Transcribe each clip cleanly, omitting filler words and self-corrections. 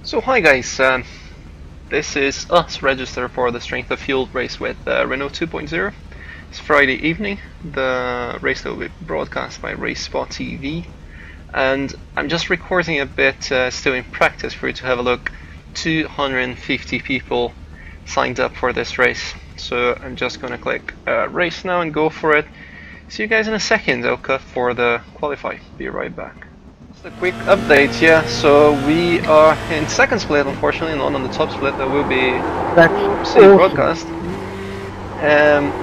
So hi guys, this is us registered for the Strength of Fuel race with Renault 2.0. It's Friday evening. The race will be broadcast by Race Spa TV, and I'm just recording a bit still in practice for you to have a look. 250 people signed up for this race, so I'm just gonna click race now and go for it. See you guys in a second. I'll cut for the qualify. Be right back. A quick update, yeah, so we are in second split, unfortunately, not on the top split. That will be broadcast.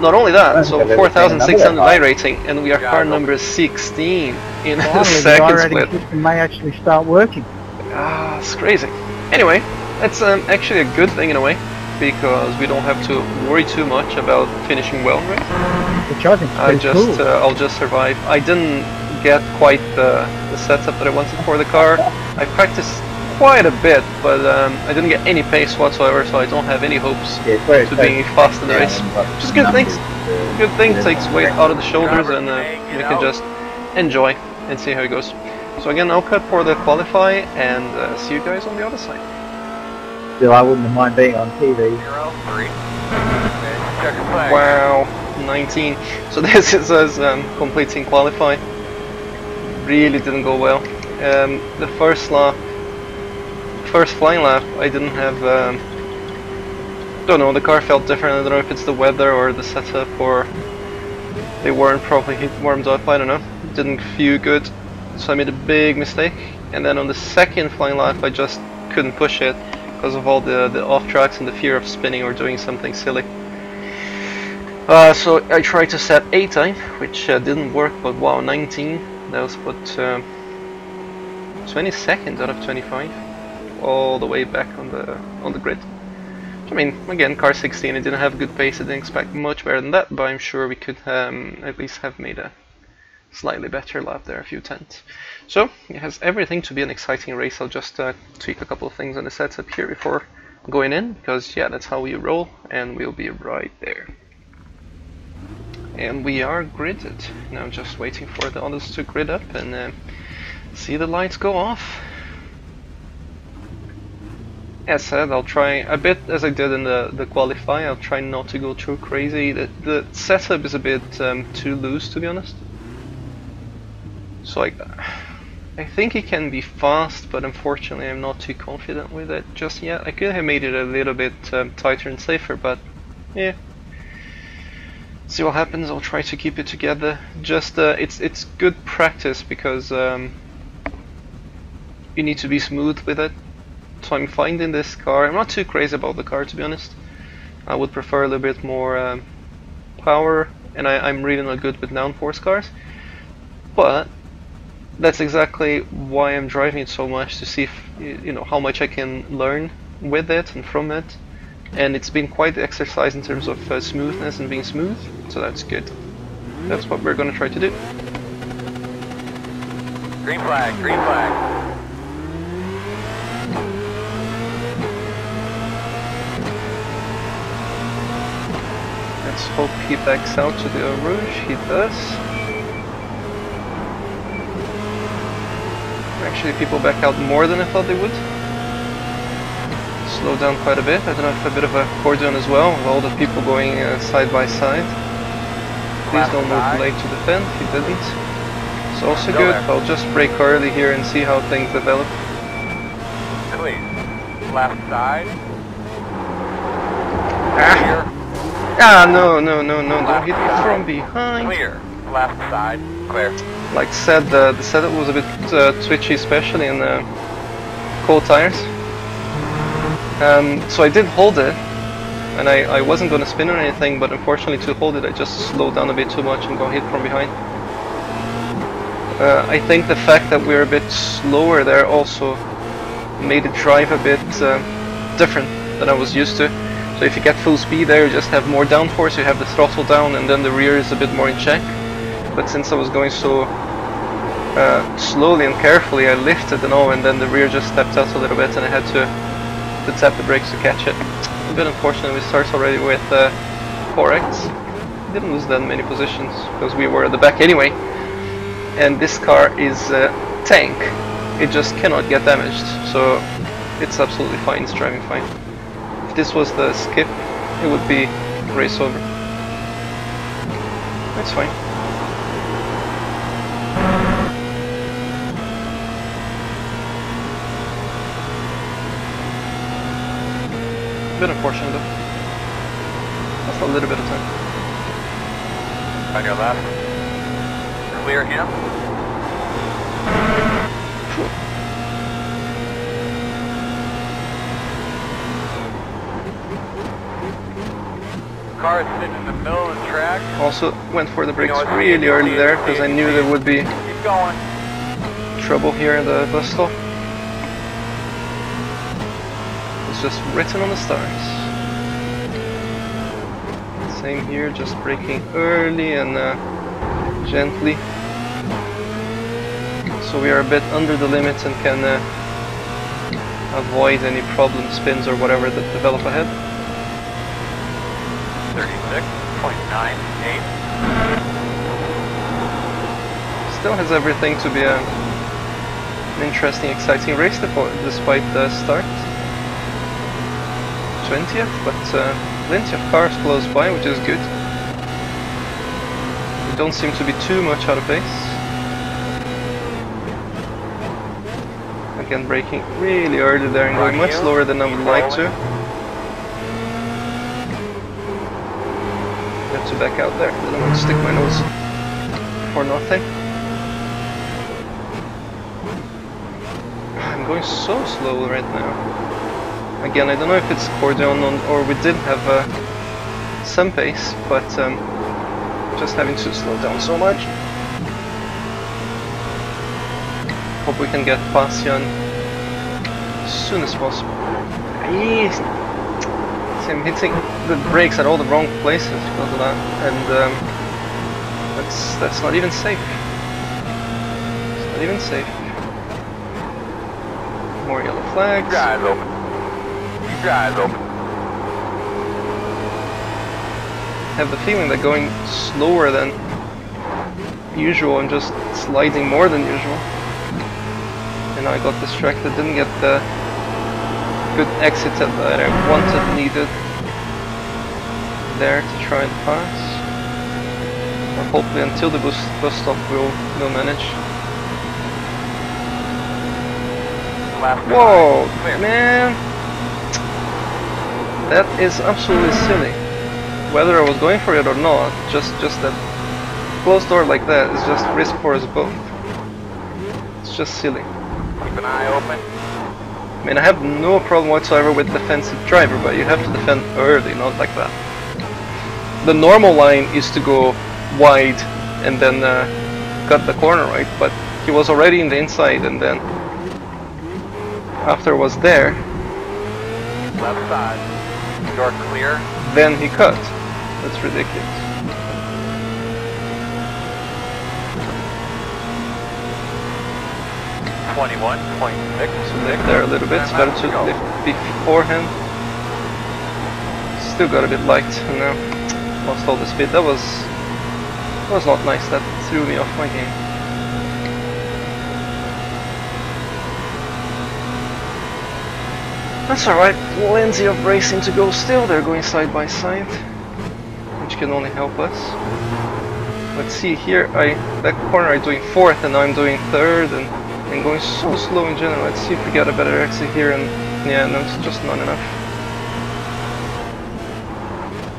Not only that, so 4,600 iRacing, and we are car number 16 in the second split. It may actually start working. Ah, it's crazy. Anyway, that's actually a good thing in a way, because we don't have to worry too much about finishing well, right? Which I think is pretty cool. I'll just survive. I didn't get quite the setup that I wanted for the car. I practiced quite a bit, but I didn't get any pace whatsoever, so I don't have any hopes to being fast in the race. Which is good things. Good thing, takes weight out of the shoulders, and we can just enjoy and see how it goes. So again, I'll cut for the qualify, and see you guys on the other side. Still, I wouldn't mind being on TV. Wow, 19. So this is us completing qualify. Really didn't go well. The first flying lap, I didn't have. Don't know. The car felt different. I don't know if it's the weather or the setup, or they weren't properly warmed up. I don't know. Didn't feel good, so I made a big mistake. And then on the second flying lap, I just couldn't push it because of all the off tracks and the fear of spinning or doing something silly. So I tried to set A time, which didn't work. But wow, 19. That was put 20 seconds out of 25, all the way back on the grid. I mean, again, car 16. It didn't have good pace. I didn't expect much better than that, but I'm sure we could at least have made a slightly better lap there, a few tenths. So it has everything to be an exciting race. I'll just tweak a couple of things on the setup here before going in, because yeah, that's how we roll, and we'll be right there. And we are gridded. Now just waiting for the others to grid up and see the lights go off. As said, I'll try a bit as I did in the qualify. I'll try not to go too crazy. The setup is a bit too loose, to be honest. So I think it can be fast, but unfortunately I'm not too confident with it just yet. I could have made it a little bit tighter and safer, but yeah. See what happens. I'll try to keep it together. Just it's good practice, because you need to be smooth with it. So I'm finding this car. I'm not too crazy about the car, to be honest. I would prefer a little bit more power, and I'm really not good with downforce cars. But that's exactly why I'm driving it so much, to see if, you know, how much I can learn with it and from it. And it's been quite the exercise in terms of smoothness and being smooth, so that's good. That's what we're going to try to do. Green flag, green flag. Let's hope he backs out to the Rouge. He does. Actually, people back out more than I thought they would. Slow down quite a bit. I don't know if a bit of a accordion as well, with all the people going side by side. Please don't move late to defend. He didn't. It's also good. I'll just brake early here and see how things develop. Clear. Left side. No, don't hit me from behind. Clear. Left side. Clear. Like I said, the setup was a bit twitchy, especially in cold tires. So I did hold it, and I wasn't going to spin or anything, but unfortunately to hold it I just slowed down a bit too much and got hit from behind. I think the fact that we're a bit slower there also made the drive a bit different than I was used to. So if you get full speed there, you just have more downforce, you have the throttle down, and then the rear is a bit more in check. But since I was going so slowly and carefully, I lifted and all, and then the rear just stepped out a little bit, and I had to tap the brakes to catch it. A bit unfortunate. We start already with 4x. Didn't lose that many positions because we were at the back anyway. And this car is tank. It just cannot get damaged. So it's absolutely fine, it's driving fine. If this was the skip, it would be race over. That's fine. A bit unfortunate though. That's a little bit of time. On your left. Clear him. Car is sitting in the middle of the track. Also went for the brakes really early there because I knew there would be Keep going. trouble here in the bus stop. It's just written on the stars. Same here, just braking early and gently. So we are a bit under the limits and can avoid any problem spins or whatever that develop ahead. 36.98. Still has everything to be an interesting, exciting race despite the start. 20th, but plenty of cars close by, which is good. We don't seem to be too much out of pace. Again, braking really early there and going much slower than I would like to. Have to back out there, didn't want to stick my nose for nothing. I'm going so slow right now. Again, I don't know if it's accordion or we did have some pace, but just having to slow down so much. Hope we can get past Jan as soon as possible. Yes. See, I'm hitting the brakes at all the wrong places because of that, and that's not even safe. It's not even safe. More yellow flags. Keep your eyes open. Keep your eyes open. I have the feeling that going slower than usual and just sliding more than usual. And I got distracted, didn't get the good exit that I wanted, needed there to try and pass. Or hopefully until the bus stop we'll manage. Whoa, man! That is absolutely silly. Whether I was going for it or not, just that closed door like that is just risk for us both. It's just silly. Keep an eye open. I mean, I have no problem whatsoever with defensive driver, but you have to defend early, not like that. The normal line is to go wide and then cut the corner, right? But he was already in the inside, and then after I was there, Left side. You're clear. then he cut. That's ridiculous. .6. So lift there a little bit, it's better to lift beforehand. Still got a bit light and now lost all the speed. That was not nice, that threw me off my game. That's alright, plenty of racing to go still, they're going side by side, which can only help us. Let's see, here that corner I'm doing 4th and now I'm doing 3rd and going so slow in general. Let's see if we get a better exit here, and yeah, no, it's just not enough.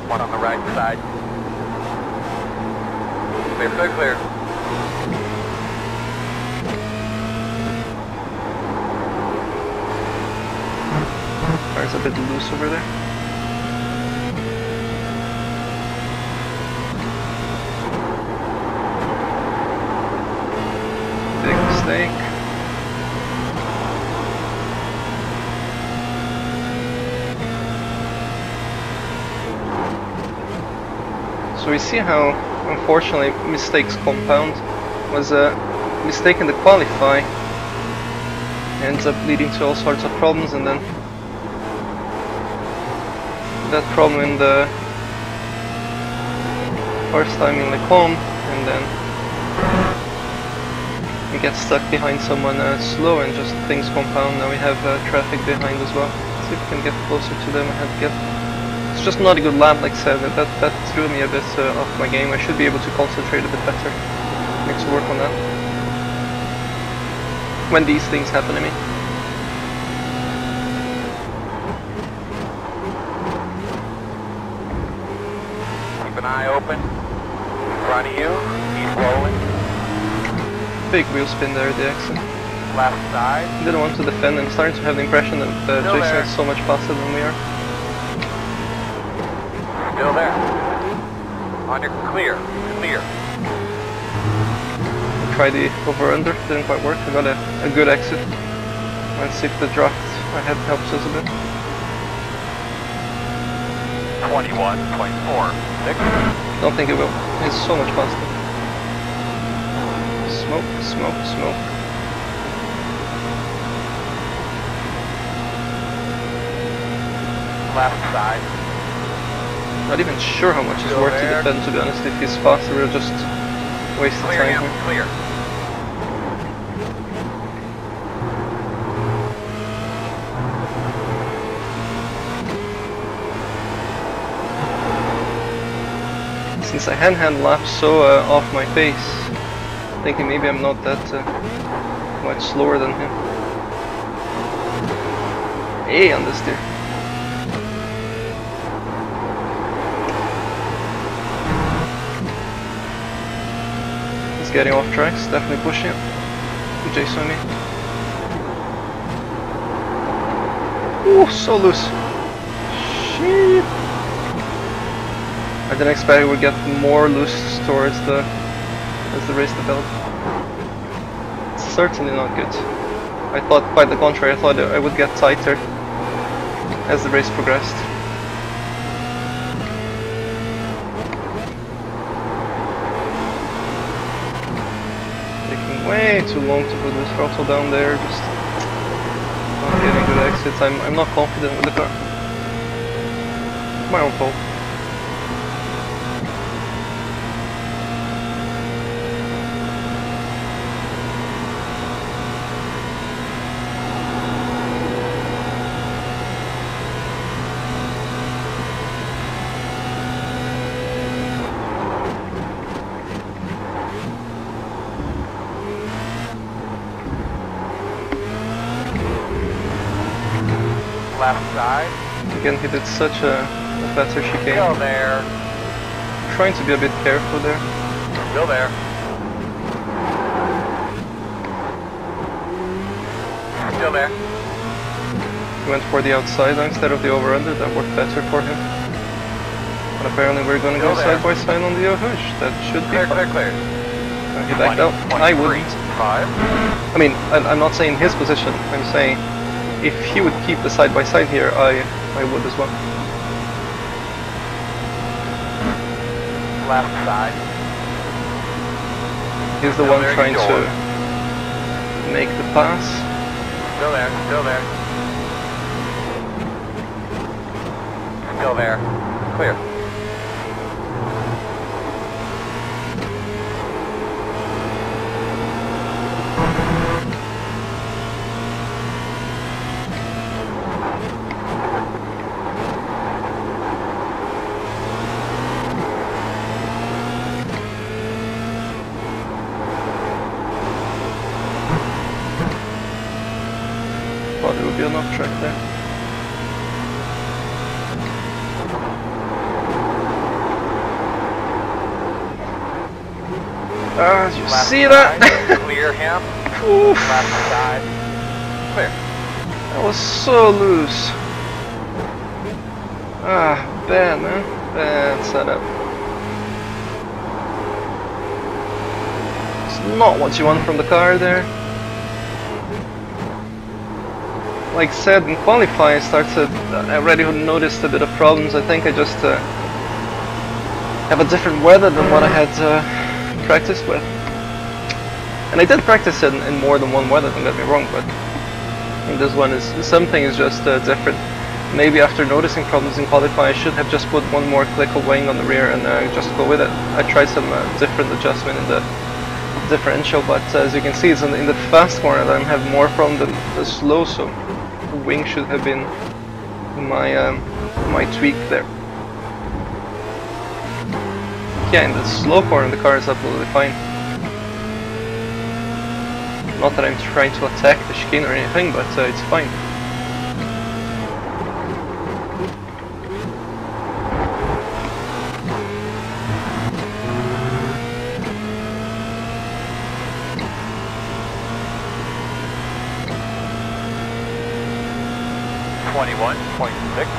One on the right side. Clear, clear. Car's a bit loose over there. Big mistake. So we see how, unfortunately, mistakes compound. Was a mistake in the qualify, ends up leading to all sorts of problems, and then that problem in the first time in the com, and then we get stuck behind someone slow and just things compound. Now we have traffic behind as well. Let's see if we can get closer to them and get. It's just not a good lap, like I said. That threw me a bit off my game. I should be able to concentrate a bit better. Need to work on that. When these things happen to me. Keep an eye open. In front of you. Keep rolling. Big wheel spin there at the exit. Left side. Didn't want to defend. I'm starting to have the impression that Jason is so much faster than we are. Still there. On your clear. Clear. Try the over-under, didn't quite work. I got a good exit. Let's see if the draft ahead helps us a bit. 21.46. Don't think it will. It's so much faster. Smoke, smoke, smoke. Left side. Not even sure how much is worth to defend, to be honest. If he's faster, we'll just waste the Clear time him. here. Clear. Since I hand lap so off my pace, thinking maybe I'm not that much slower than him. Hey, on this steer. He's getting off tracks, definitely pushing it. Jason on me. Ooh, so loose. Shit. I didn't expect it would get more loose towards as the race developed. It's certainly not good. I thought, quite the contrary, I thought I would get tighter as the race progressed. Taking way too long to put the throttle down there, just not getting good exits. I'm not confident with the car. My own fault. Left side. Again, he did such a better chicane. Still there. Trying to be a bit careful there. Still there. Still there. He went for the outside instead of the over-under. That worked better for him. But apparently we're going to go side by side on the Ohush. That should be Clear, fine. clear, clear. He backed out. I wouldn't. 5. I mean, I'm not saying his position. I'm saying if he would keep the side by side here, I would as well. Left side. He's the Still one there, trying door. to make the pass. Still there. Still there. Still there. Clear. Thought it would be an off track there. You Left see side. that? Clear him. Oof, Left side. Clear. that was so loose. Ah, bad man. Bad setup. It's not what you want from the car there. Like I said, in qualifying I already noticed a bit of problems. I think I just have a different weather than what I had practiced with. And I did practice it in more than one weather, don't get me wrong, but I think this one is, something is just different. Maybe after noticing problems in qualifying, I should have just put one more click of wing on the rear and just go with it. I tried some different adjustment in the differential, but as you can see, it's in the fast corner that I have more from the slow, so the wing should have been my tweak there. Yeah, in the slow corner the car is absolutely fine. Not that I'm trying to attack the chicane or anything, but it's fine.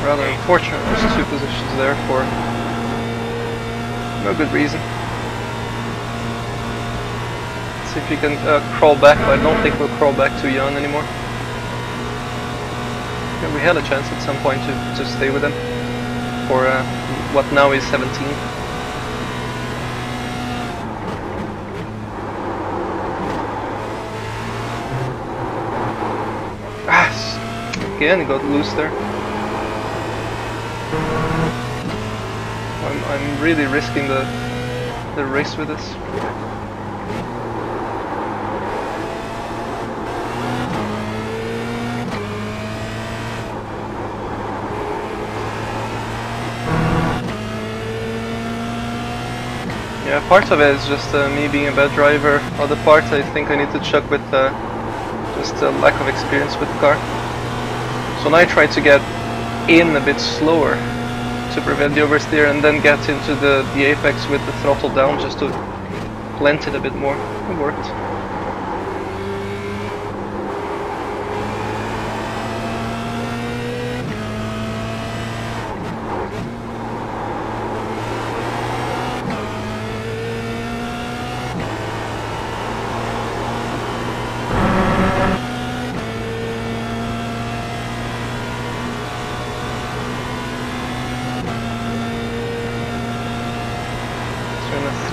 Rather Rather unfortunate, there's 2 positions there for no good reason. See if you can crawl back, but I don't think we'll crawl back to Jan anymore. Yeah, we had a chance at some point to stay with him for what now is 17. Again, he got loose there. I'm really risking the race with this. Yeah, part of it is just me being a bad driver. Other part I think I need to chuck with just a lack of experience with the car. So now I try to get in a bit slower to prevent the oversteer and then get into the apex with the throttle down just to blend it a bit more. It worked.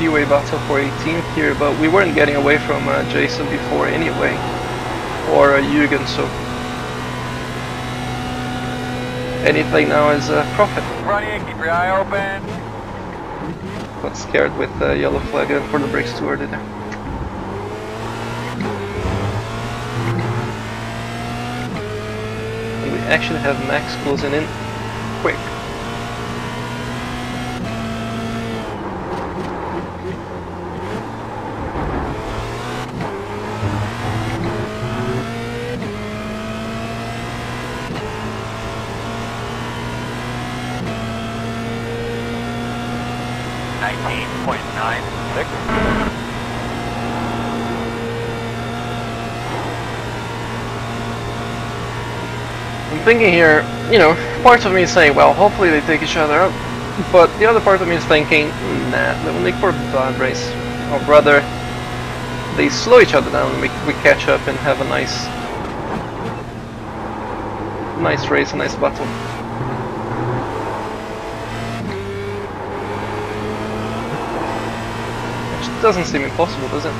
Three-way battle for 18th here, but we weren't getting away from Jason before anyway, or Jürgen, so anything now is a profit. Front, keep your eye open. Got scared with the yellow flag and for the brakes too early there. And we actually have Max closing in quick. I'm thinking here, you know, part of me is saying, well, hopefully they take each other out, but the other part of me is thinking, nah, they will make for a bad race, or rather, they slow each other down and we catch up and have a nice race, a nice battle. Which doesn't seem impossible, does it?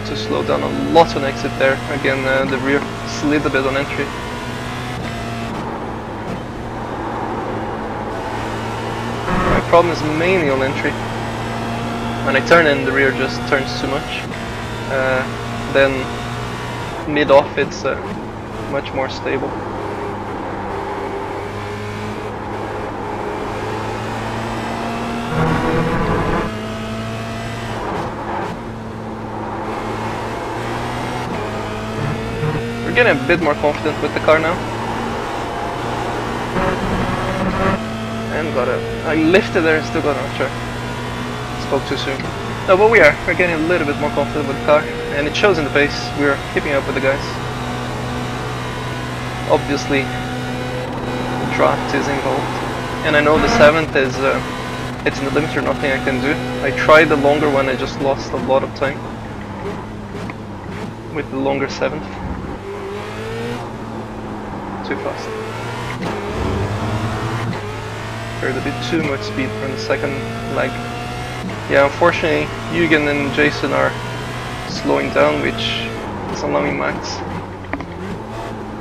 To slow down a lot on exit there. Again, the rear slid a bit on entry. My problem is mainly on entry. When I turn in, the rear just turns too much. Then mid-off it's much more stable. Getting a bit more confident with the car now. And I lifted there and still got an sure. Spoke too soon. No, but we're getting a little bit more confident with the car, and it shows in the pace. We're keeping up with the guys. Obviously, draft is involved, and I know the 7th is it's in the limiter, nothing I can do. I tried the longer one, I just lost a lot of time with the longer 7th. Too fast. Carried a bit too much speed from the second leg. Yeah, unfortunately, Jürgen and Jason are slowing down, which is allowing Max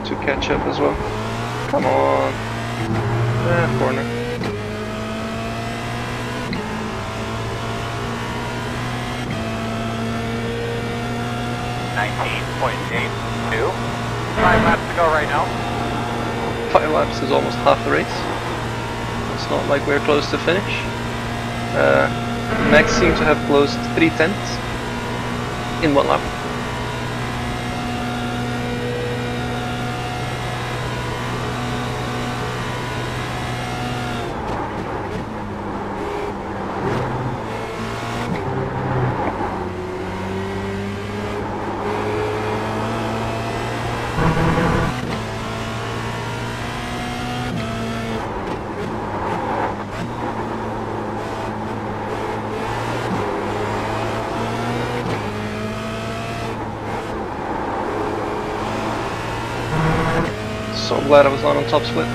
to catch up as well. Come on. Corner. .82. 5 laps to go right now. 5 laps is almost half the race. It's not like we're close to finish. Max seemed to have closed 3/10 in 1 lap. So glad I was not on top split.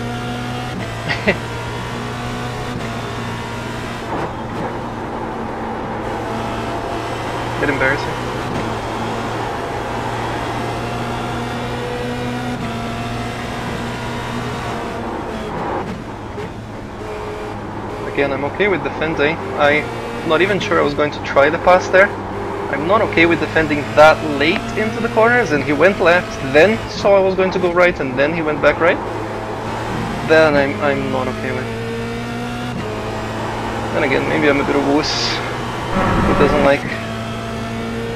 Bit embarrassing. Again, I'm okay with defending. I'm not even sure I was going to try the pass there. I'm not okay with defending that late into the corners, and he went left, then saw I was going to go right, and then he went back right. Then I'm not okay with. And again, maybe I'm a bit of a wuss who doesn't like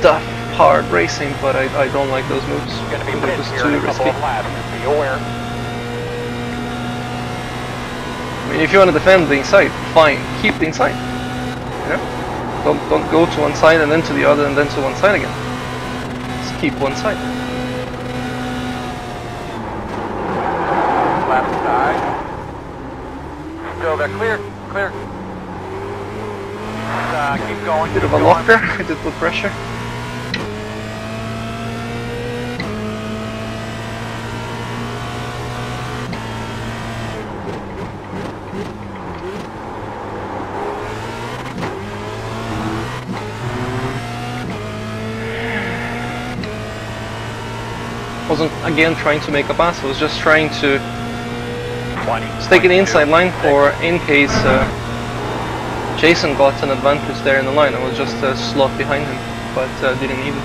tough, hard racing, but I don't like those moves. Going to be They're pit just here in too a couple risky. of laps. Be aware. I mean, if you want to defend the inside, fine, keep the inside. You know? Don't go to one side and then to the other and then to one side again. Just keep one side. Left side. Still there. Clear. Clear. Keep going. Bit of a keep locker. I did put pressure. Wasn't again trying to make a pass, I was just trying to 20, stake in the inside line for in case Jason got an advantage there in the line. I was just a slot behind him, but didn't need it.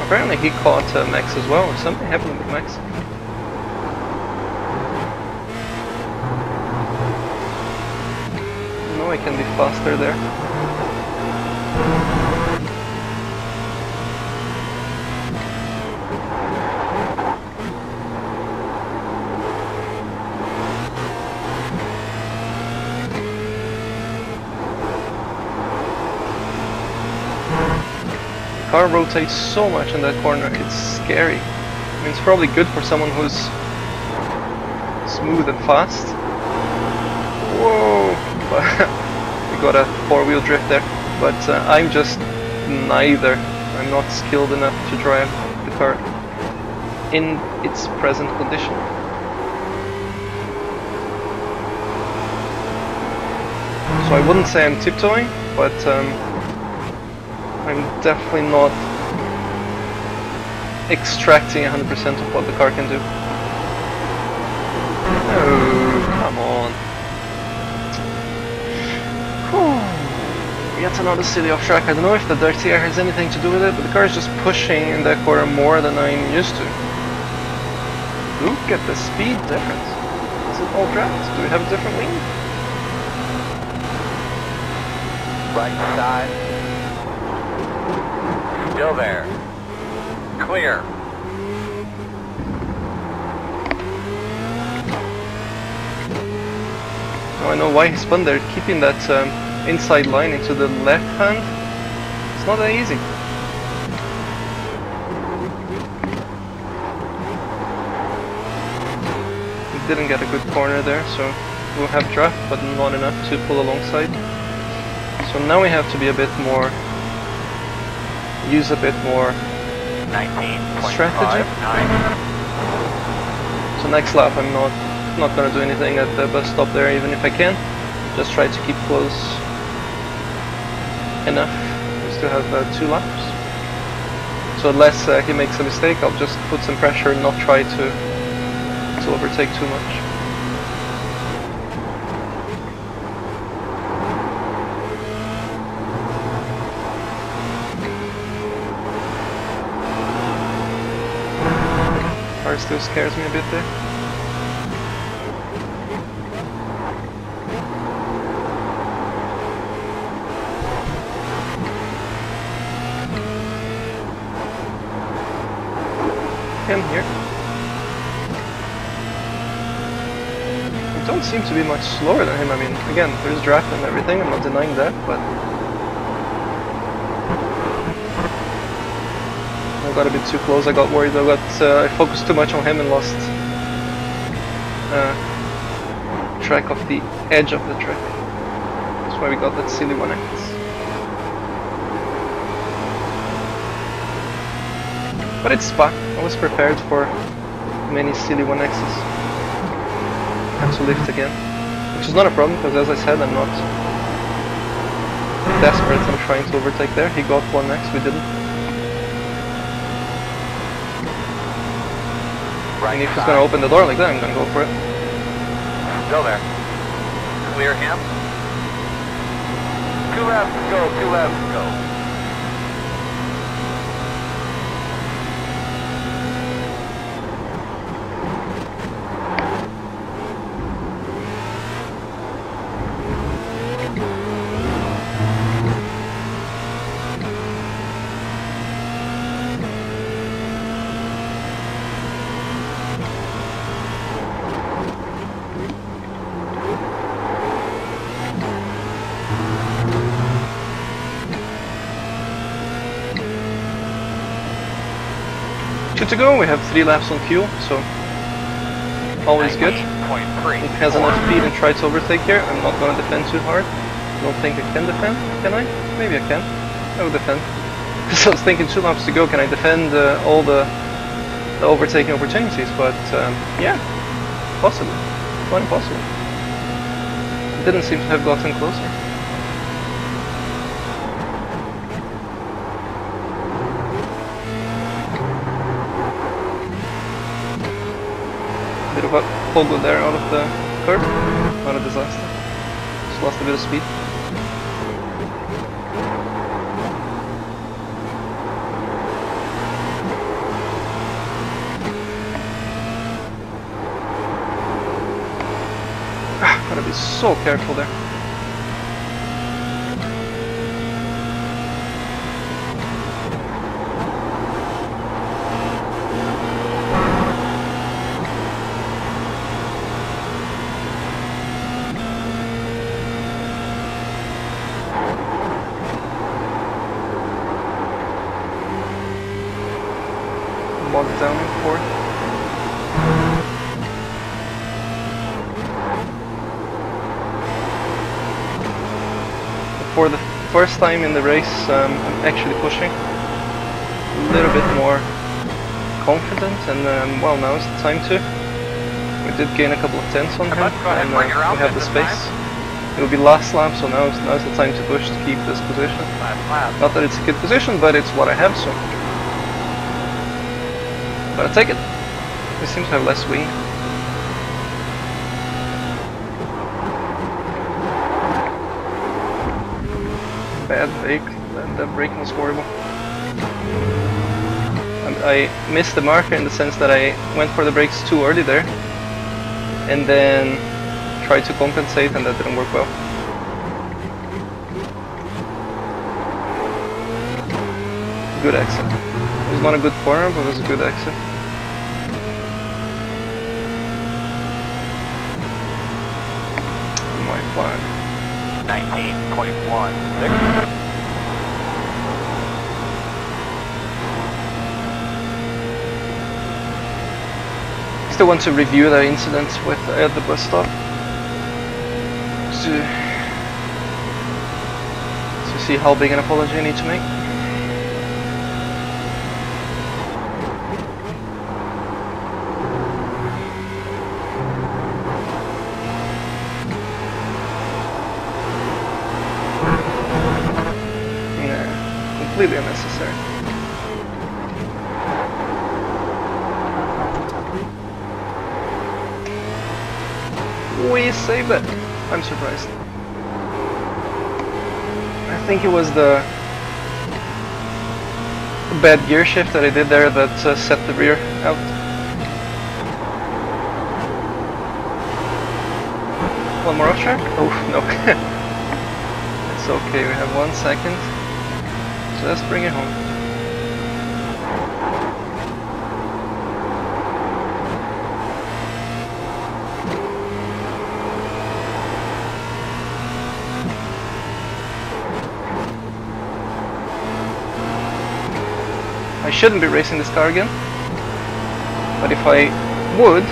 Apparently he caught Max as well, or something happened with Max. I can be faster there. The car rotates so much in that corner, it's scary. I mean, it's probably good for someone who's smooth and fast. Whoa! We got a four-wheel drift there, but I'm just neither. I'm not skilled enough to drive the car in its present condition. So I wouldn't say I'm tiptoeing, but I'm definitely not extracting 100% of what the car can do. Oh, come on. Yet another silly off track. I don't know if the dirty air has anything to do with it, but the car is just pushing in that corner more than I'm used to. Look at the speed difference. Is it all draft? Do we have a different wing? right side. Still there. Clear. Now I know why he spun there, keeping that inside line into the left hand. It's not that easy. He didn't get a good corner there, so we'll have draft, but not enough to pull alongside. So now we have to be a bit more, use a bit more strategy. So next lap I'm not gonna do anything at the bus stop there, even if I can. Just try to keep close enough just to have 2 laps. So unless he makes a mistake, I'll just put some pressure and not try to overtake too much. Car still scares me a bit there. Him here. I don't seem to be much slower than him. I mean, again, there's draft and everything, I'm not denying that, but I got a bit too close. I got worried. I focused too much on him and lost track of the edge of the track. That's why we got that silly 1X. But it's Spa. I was prepared for many silly 1Xs. Have to lift again, which is not a problem because, as I said, I'm not desperate. I'm trying to overtake there. He got 1X, we didn't. And if he's gonna open the door like that, I'm gonna go for it. Go there. Clear him. 2 left to go, 2 left to go. Good to go. We have 3 laps on fuel, so always good. He has enough speed and try to overtake here. I'm not going to defend too hard. I don't think I can defend. Can I? Maybe I can. I will defend. Because I was thinking 2 laps to go. Can I defend all the overtaking opportunities? But yeah, possibly. Quite impossible. Didn't seem to have gotten closer. Bit of a pogo there out of the curve. Not a disaster. Just lost a bit of speed. Gotta be so careful there. Bogged down in 4th. For the first time in the race, I'm actually pushing a little bit more confident, and well, now is the time to. We did gain a couple of tenths on him, and we have the space. It will be last lap, so now's the time to push to keep this position. Not that it's a good position, but it's what I have, so. But I take it. We seem to have less wing. Bad brake. That braking was horrible. I missed the marker in the sense that I went for the brakes too early there, and then tried to compensate, and that didn't work well. Good exit. It was not a good corner, but it was a good exit. My flag. 19.16. Still want to review the incident with at the bus stop to see how big an apology I need to make. completely unnecessary. We saved it. I'm surprised. I think it was the bad gear shift that I did there that set the rear out. One more off track? Oh no. It's okay, we have 1 second. Just bring it home. I shouldn't be racing this car again, but if I would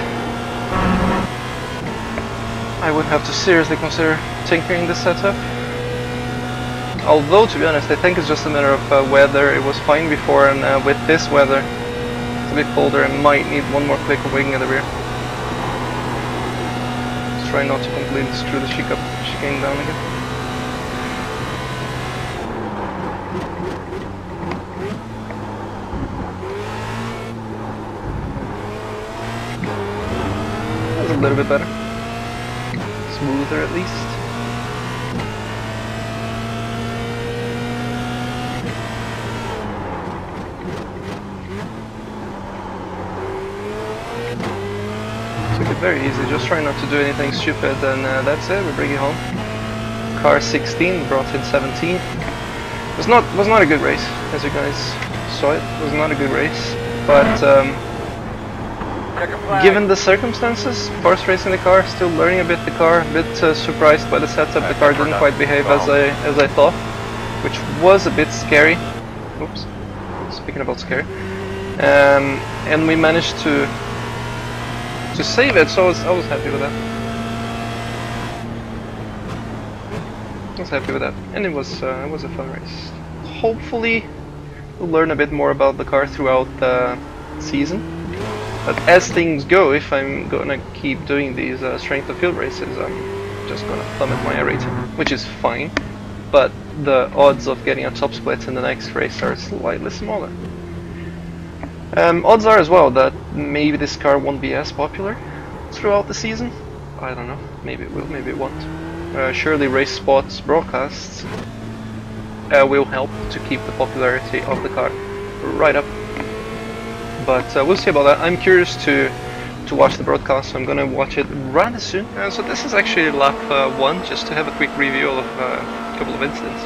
have to seriously consider tinkering this setup. Although, to be honest, I think it's just a matter of weather. It was fine before, and with this weather, it's a bit colder and might need one more click of wing at the rear. Let's try not to completely screw the chicane down again. That's a little bit better. Smoother at least. Took it very easy, just try not to do anything stupid, and that's it, we bring it home. Car 16, brought in 17. Was not a good race, as you guys saw it. It was not a good race, but given the circumstances, first race in the car, still learning a bit the car, a bit surprised by the setup. The car didn't quite behave as I thought, which was a bit scary. Oops, speaking about scary. And we managed to save it, so I was happy with that. I was happy with that, and it was a fun race. Hopefully, we'll learn a bit more about the car throughout the season. But as things go, if I'm gonna keep doing these strength of field races, I'm just gonna plummet my rating, which is fine. But the odds of getting a top split in the next race are slightly smaller. Odds are as well that maybe this car won't be as popular throughout the season. I don't know. Maybe it will, maybe it won't. Surely Race Spot's broadcasts will help to keep the popularity of the car right up. But we'll see about that. I'm curious to watch the broadcast, so I'm gonna watch it rather soon. So this is actually lap 1, just to have a quick review of a couple of incidents.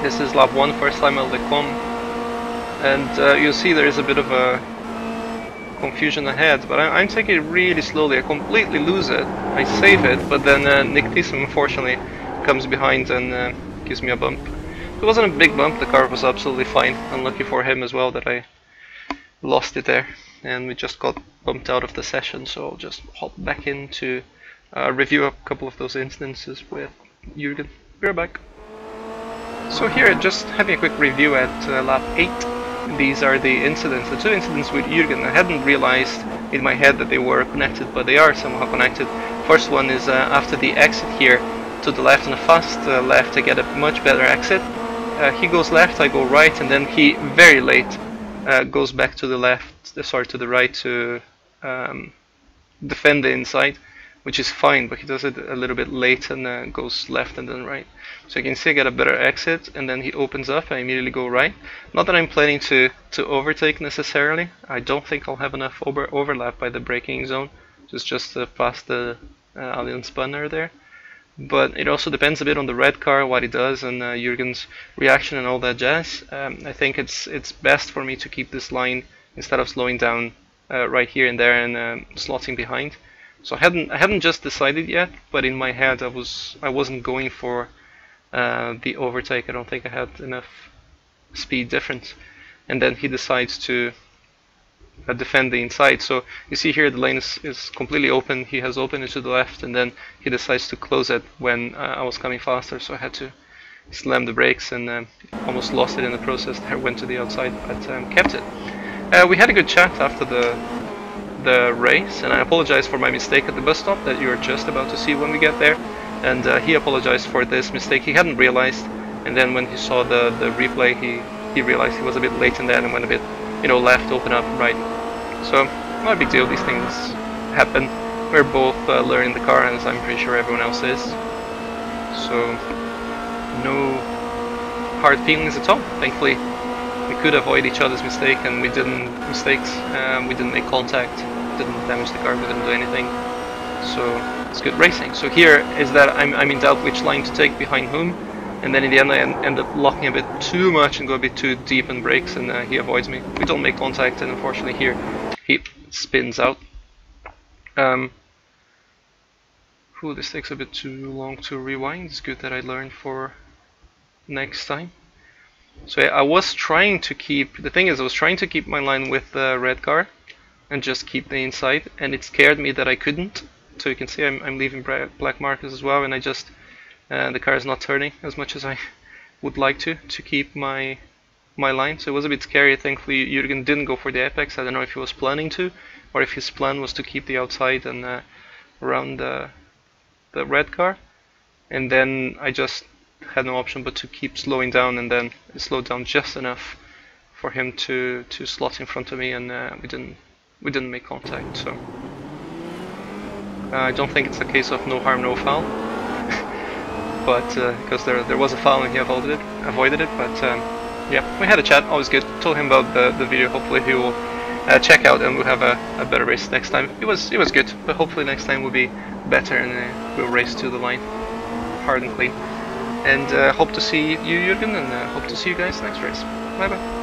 This is lap 1, first time at Le Combe, and you'll see there is a bit of a confusion ahead, but I'm taking it really slowly. I completely lose it. I save it, but then Nick Thiessen unfortunately comes behind and gives me a bump. It wasn't a big bump, the car was absolutely fine. Unlucky for him as well that I lost it there, and we just got bumped out of the session, so I'll just hop back in to review a couple of those instances with Jürgen. We're back. So here, just having a quick review at lap 8. These are the incidents, the two incidents with Jürgen. I hadn't realized in my head that they were connected, but they are somehow connected. First one is after the exit here to the left, on a fast left to get a much better exit. He goes left, I go right, and then he very late goes back to the left, to the right to defend the inside, which is fine, but he does it a little bit late and goes left and then right. So you can see I get a better exit, and then he opens up, I immediately go right. Not that I'm planning to overtake necessarily. I don't think I'll have enough overlap by the braking zone, just past the Allianz Banner there. But it also depends a bit on the red car, what he does, and Jürgen's reaction and all that jazz. I think it's best for me to keep this line instead of slowing down right here and there and slotting behind. So I hadn't just decided yet, but in my head I wasn't going for the overtake. I don't think I had enough speed difference, and then he decides to defend the inside. So you see here the lane is completely open. He has opened it to the left, and then he decides to close it when I was coming faster, so I had to slam the brakes and almost lost it in the process there. Went to the outside, but kept it. We had a good chat after the race, and I apologize for my mistake at the bus stop that you're just about to see when we get there, and he apologized for this mistake. He hadn't realized, and then when he saw the replay, he realized he was a bit late in that and went a bit, you know, left, open up, right. So not a big deal. These things happen. We're both learning the car, as I'm pretty sure everyone else is. So no hard feelings at all. Thankfully, we could avoid each other's mistake, and we didn't we didn't make contact, didn't damage the car, we didn't do anything. So it's good racing. So here is that I'm in doubt which line to take behind whom, and then in the end I end up locking a bit too much and go a bit too deep in brakes, and he avoids me. We don't make contact, and unfortunately here he spins out. This takes a bit too long to rewind. It's good that I learned for next time. So yeah, I was trying to keep, the thing is I was trying to keep my line with the red car and just keep the inside, and it scared me that I couldn't. So you can see I'm leaving black markers as well, and I just, the car is not turning as much as I would like to keep my line. So it was a bit scary. Thankfully Jürgen didn't go for the apex. I don't know if he was planning to, or if his plan was to keep the outside and around the red car, and then I just had no option but to keep slowing down, and then it slowed down just enough for him to slot in front of me, and we didn't make contact. So I don't think it's a case of no harm no foul, but because there was a foul and he avoided it. But yeah, we had a chat, always good. Told him about the video. Hopefully he will check out, and we'll have a better race next time. It was good, but hopefully next time will be better, and we'll race to the line hard and clean. And hope to see you, Jürgen, and hope to see you guys next race. Bye bye.